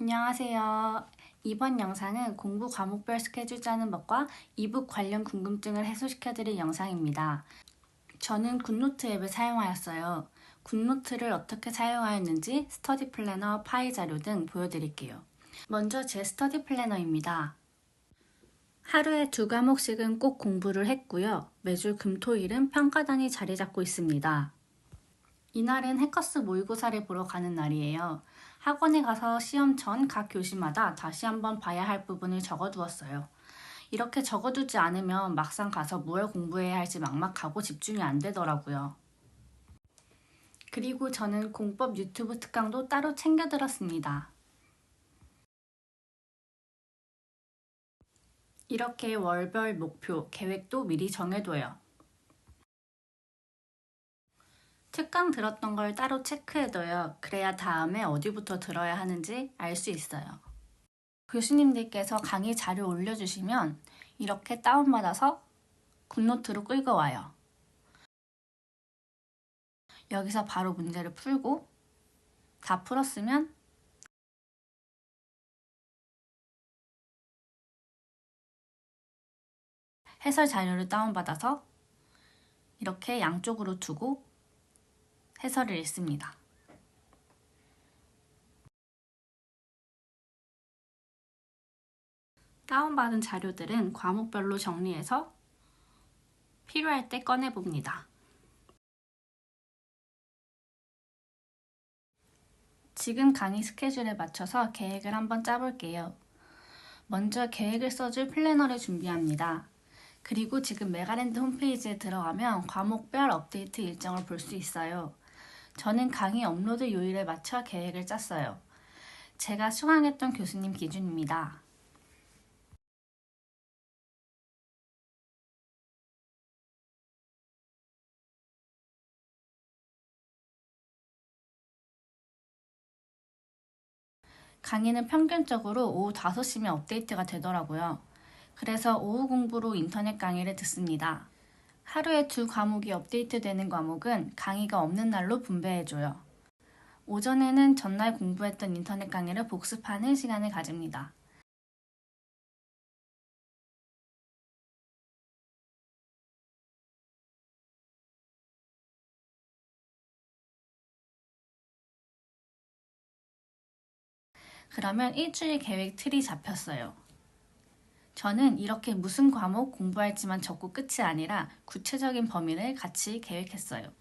안녕하세요. 이번 영상은 공부 과목별 스케줄 짜는 법과 이북 관련 궁금증을 해소시켜드릴 영상입니다. 저는 굿노트 앱을 사용하였어요. 굿노트를 어떻게 사용하였는지 스터디 플래너, 파이 자료 등 보여드릴게요. 먼저 제 스터디 플래너입니다. 하루에 2과목씩은 꼭 공부를 했고요. 매주 금, 토, 일은 평가단이 자리 잡고 있습니다. 이날은 해커스 모의고사를 보러 가는 날이에요. 학원에 가서 시험 전 각 교시마다 다시 한번 봐야 할 부분을 적어두었어요. 이렇게 적어두지 않으면 막상 가서 뭘 공부해야 할지 막막하고 집중이 안 되더라고요. 그리고 저는 공법 유튜브 특강도 따로 챙겨 들었습니다. 이렇게 월별 목표, 계획도 미리 정해둬요. 특강 들었던 걸 따로 체크해둬요. 그래야 다음에 어디부터 들어야 하는지 알 수 있어요. 교수님들께서 강의 자료 올려주시면 이렇게 다운받아서 굿노트로 끌고 와요. 여기서 바로 문제를 풀고 다 풀었으면 해설 자료를 다운받아서 이렇게 양쪽으로 두고 해설을 읽습니다. 다운받은 자료들은 과목별로 정리해서 필요할 때 꺼내봅니다. 지금 강의 스케줄에 맞춰서 계획을 한번 짜볼게요. 먼저 계획을 써줄 플래너를 준비합니다. 그리고 지금 메가랜드 홈페이지에 들어가면 과목별 업데이트 일정을 볼 수 있어요. 저는 강의 업로드 요일에 맞춰 계획을 짰어요. 제가 수강했던 교수님 기준입니다. 강의는 평균적으로 오후 5시면 업데이트가 되더라고요. 그래서 오후 공부로 인터넷 강의를 듣습니다. 하루에 2과목이 업데이트되는 과목은 강의가 없는 날로 분배해줘요. 오전에는 전날 공부했던 인터넷 강의를 복습하는 시간을 가집니다. 그러면 일주일 계획 틀이 잡혔어요. 저는 이렇게 무슨 과목 공부할지만 적고 끝이 아니라 구체적인 범위를 같이 계획했어요.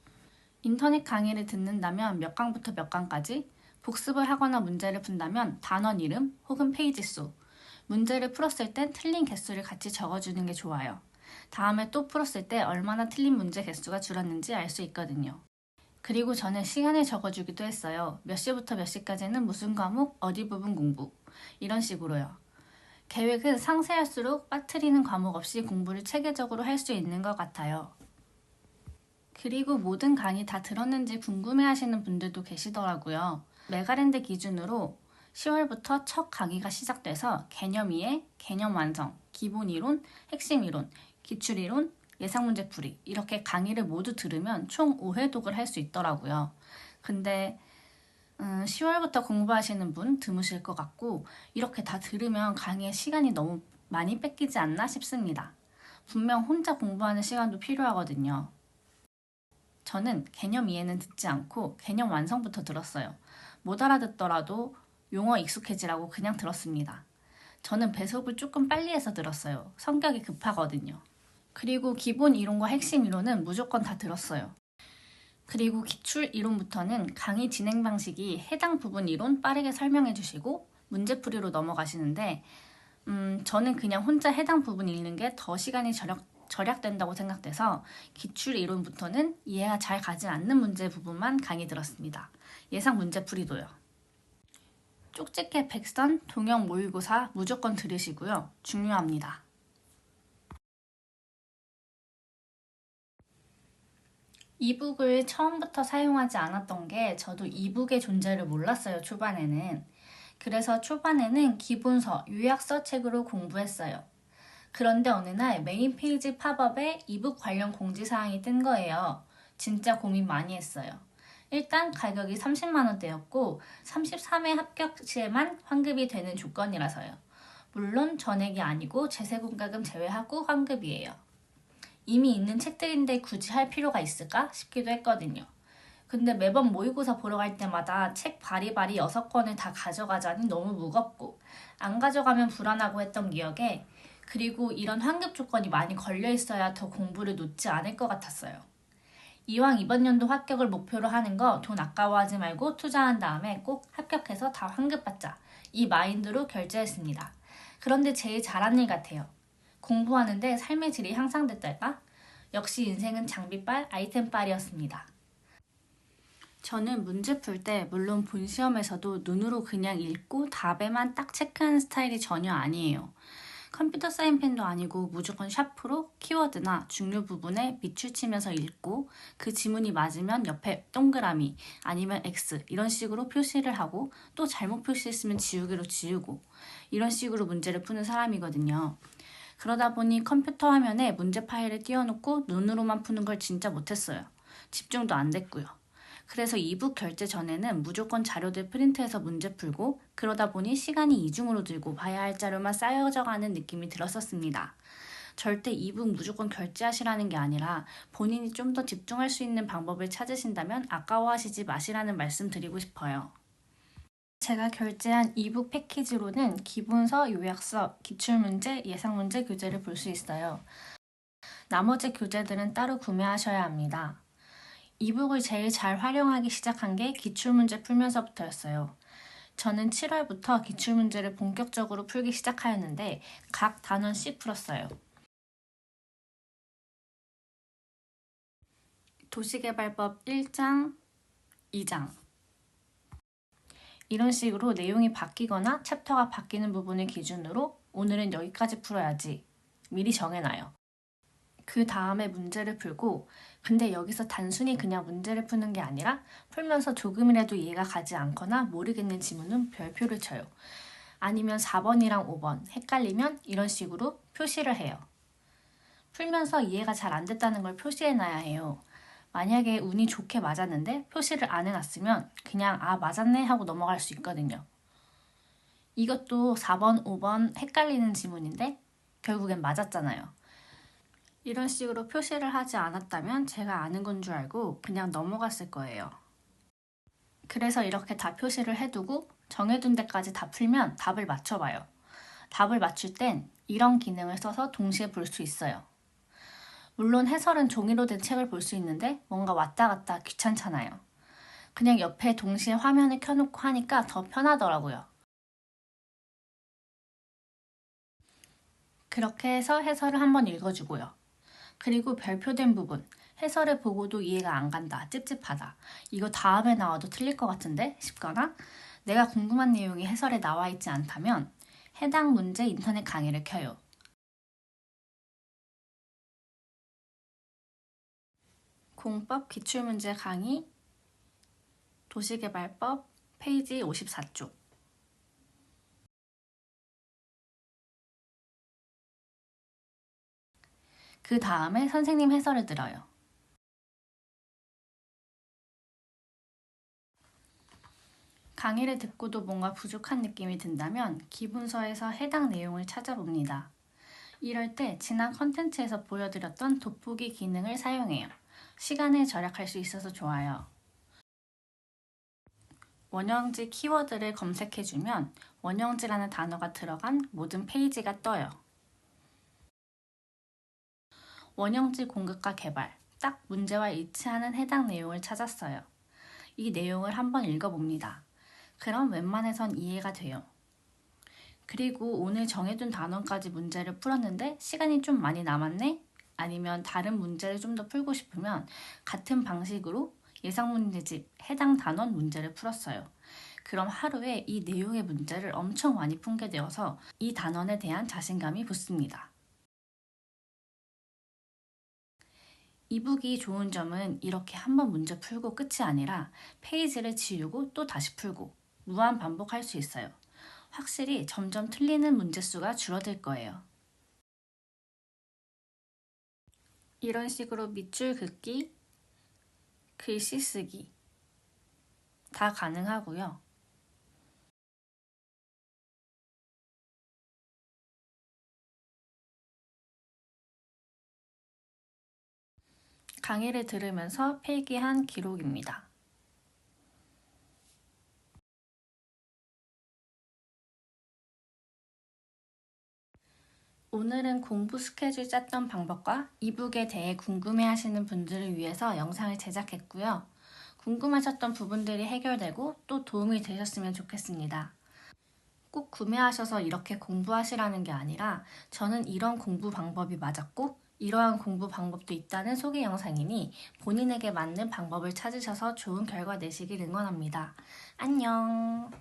인터넷 강의를 듣는다면 몇 강부터 몇 강까지, 복습을 하거나 문제를 푼다면 단원 이름 혹은 페이지 수, 문제를 풀었을 땐 틀린 개수를 같이 적어주는 게 좋아요. 다음에 또 풀었을 때 얼마나 틀린 문제 개수가 줄었는지 알 수 있거든요. 그리고 저는 시간을 적어주기도 했어요. 몇 시부터 몇 시까지는 무슨 과목, 어디 부분 공부. 이런 식으로요. 계획은 상세할수록 빠뜨리는 과목 없이 공부를 체계적으로 할 수 있는 것 같아요. 그리고 모든 강의 다 들었는지 궁금해하시는 분들도 계시더라고요. 메가랜드 기준으로 10월부터 첫 강의가 시작돼서 개념 이해, 개념 완성, 기본 이론, 핵심 이론, 기출 이론, 예상 문제 풀이 이렇게 강의를 모두 들으면 총 5회독을 할 수 있더라고요. 근데 10월부터 공부하시는 분 드무실 것 같고 이렇게 다 들으면 강의의 시간이 너무 많이 뺏기지 않나 싶습니다. 분명 혼자 공부하는 시간도 필요하거든요. 저는 개념 이해는 듣지 않고 개념 완성부터 들었어요. 못 알아듣더라도 용어 익숙해지라고 그냥 들었습니다. 저는 배속을 조금 빨리 해서 들었어요. 성격이 급하거든요. 그리고 기본 이론과 핵심 이론은 무조건 다 들었어요. 그리고 기출 이론부터는 강의 진행 방식이 해당 부분 이론 빠르게 설명해 주시고 문제풀이로 넘어가시는데 저는 그냥 혼자 해당 부분 읽는 게 더 시간이 절약된다고 생각돼서 기출 이론부터는 이해가 잘 가지 않는 문제 부분만 강의 들었습니다. 예상 문제풀이도요. 쪽집게 백선, 동영 모의고사 무조건 들으시고요. 중요합니다. 이북을 처음부터 사용하지 않았던 게 저도 이북의 존재를 몰랐어요, 초반에는. 그래서 초반에는 기본서, 요약서 책으로 공부했어요. 그런데 어느 날 메인 페이지 팝업에 이북 관련 공지사항이 뜬 거예요. 진짜 고민 많이 했어요. 일단 가격이 30만 원대였고 33회 합격 시에만 환급이 되는 조건이라서요. 물론 전액이 아니고 제세공과금 제외하고 환급이에요. 이미 있는 책들인데 굳이 할 필요가 있을까 싶기도 했거든요. 근데 매번 모의고사 보러 갈 때마다 책 바리바리 6권을 다 가져가자니 너무 무겁고 안 가져가면 불안하고 했던 기억에, 그리고 이런 환급 조건이 많이 걸려 있어야 더 공부를 놓지 않을 것 같았어요. 이왕 이번 연도 합격을 목표로 하는 거 돈 아까워하지 말고 투자한 다음에 꼭 합격해서 다 환급받자, 이 마인드로 결제했습니다. 그런데 제일 잘한 일 같아요. 공부하는데 삶의 질이 향상됐달까? 역시 인생은 장비빨, 아이템빨이었습니다. 저는 문제 풀 때 물론 본 시험에서도 눈으로 그냥 읽고 답에만 딱 체크하는 스타일이 전혀 아니에요. 컴퓨터 사인펜도 아니고 무조건 샤프로 키워드나 중요 부분에 밑줄 치면서 읽고, 그 지문이 맞으면 옆에 동그라미 아니면 X 이런 식으로 표시를 하고, 또 잘못 표시했으면 지우개로 지우고, 이런 식으로 문제를 푸는 사람이거든요. 그러다 보니 컴퓨터 화면에 문제 파일을 띄워놓고 눈으로만 푸는 걸 진짜 못했어요. 집중도 안 됐고요. 그래서 이북 결제 전에는 무조건 자료들 프린트해서 문제 풀고, 그러다 보니 시간이 이중으로 들고 봐야 할 자료만 쌓여져가는 느낌이 들었었습니다. 절대 이북 무조건 결제하시라는 게 아니라 본인이 좀 더 집중할 수 있는 방법을 찾으신다면 아까워하시지 마시라는 말씀 드리고 싶어요. 제가 결제한 이북 패키지로는 기본서, 요약서, 기출문제, 예상문제 교재를 볼 수 있어요. 나머지 교재들은 따로 구매하셔야 합니다. 이북을 제일 잘 활용하기 시작한 게 기출문제 풀면서부터였어요. 저는 7월부터 기출문제를 본격적으로 풀기 시작하였는데 각 단원씩 풀었어요. 도시개발법 1장, 2장. 이런 식으로 내용이 바뀌거나 챕터가 바뀌는 부분을 기준으로 오늘은 여기까지 풀어야지 미리 정해놔요. 그 다음에 문제를 풀고, 근데 여기서 단순히 그냥 문제를 푸는 게 아니라 풀면서 조금이라도 이해가 가지 않거나 모르겠는 지문은 별표를 쳐요. 아니면 4번이랑 5번 헷갈리면 이런 식으로 표시를 해요. 풀면서 이해가 잘 안 됐다는 걸 표시해놔야 해요. 만약에 운이 좋게 맞았는데 표시를 안 해놨으면 그냥 아 맞았네 하고 넘어갈 수 있거든요. 이것도 4번, 5번 헷갈리는 지문인데 결국엔 맞았잖아요. 이런 식으로 표시를 하지 않았다면 제가 아는 건 줄 알고 그냥 넘어갔을 거예요. 그래서 이렇게 다 표시를 해두고 정해둔 데까지 다 풀면 답을 맞춰봐요. 답을 맞출 땐 이런 기능을 써서 동시에 볼 수 있어요. 물론 해설은 종이로 된 책을 볼 수 있는데 뭔가 왔다 갔다 귀찮잖아요. 그냥 옆에 동시에 화면을 켜놓고 하니까 더 편하더라고요. 그렇게 해서 해설을 한번 읽어주고요. 그리고 별표된 부분, 해설을 보고도 이해가 안 간다, 찝찝하다, 이거 다음에 나와도 틀릴 것 같은데 싶거나 내가 궁금한 내용이 해설에 나와 있지 않다면 해당 문제 인터넷 강의를 켜요. 공법 기출문제 강의 도시개발법 페이지 54쪽. 그 다음에 선생님 해설을 들어요. 강의를 듣고도 뭔가 부족한 느낌이 든다면 기본서에서 해당 내용을 찾아봅니다. 이럴 때 지난 컨텐츠에서 보여드렸던 돋보기 기능을 사용해요. 시간을 절약할 수 있어서 좋아요. 원형지 키워드를 검색해주면 원형지라는 단어가 들어간 모든 페이지가 떠요. 원형지 공급과 개발, 딱 문제와 일치하는 해당 내용을 찾았어요. 이 내용을 한번 읽어봅니다. 그럼 웬만해선 이해가 돼요. 그리고 오늘 정해둔 단원까지 문제를 풀었는데 시간이 좀 많이 남았네? 아니면 다른 문제를 좀 더 풀고 싶으면 같은 방식으로 예상문제집 해당 단원 문제를 풀었어요. 그럼 하루에 이 내용의 문제를 엄청 많이 풀게 되어서 이 단원에 대한 자신감이 붙습니다. 이북이 좋은 점은 이렇게 한번 문제 풀고 끝이 아니라 페이지를 지우고 또 다시 풀고 무한 반복할 수 있어요. 확실히 점점 틀리는 문제 수가 줄어들 거예요. 이런 식으로 밑줄 긋기, 글씨 쓰기, 다 가능하고요. 강의를 들으면서 필기한 기록입니다. 오늘은 공부 스케줄 짰던 방법과 이북에 대해 궁금해하시는 분들을 위해서 영상을 제작했고요. 궁금하셨던 부분들이 해결되고 또 도움이 되셨으면 좋겠습니다. 꼭 구매하셔서 이렇게 공부하시라는 게 아니라 저는 이런 공부 방법이 맞았고 이러한 공부 방법도 있다는 소개 영상이니 본인에게 맞는 방법을 찾으셔서 좋은 결과 내시길 응원합니다. 안녕!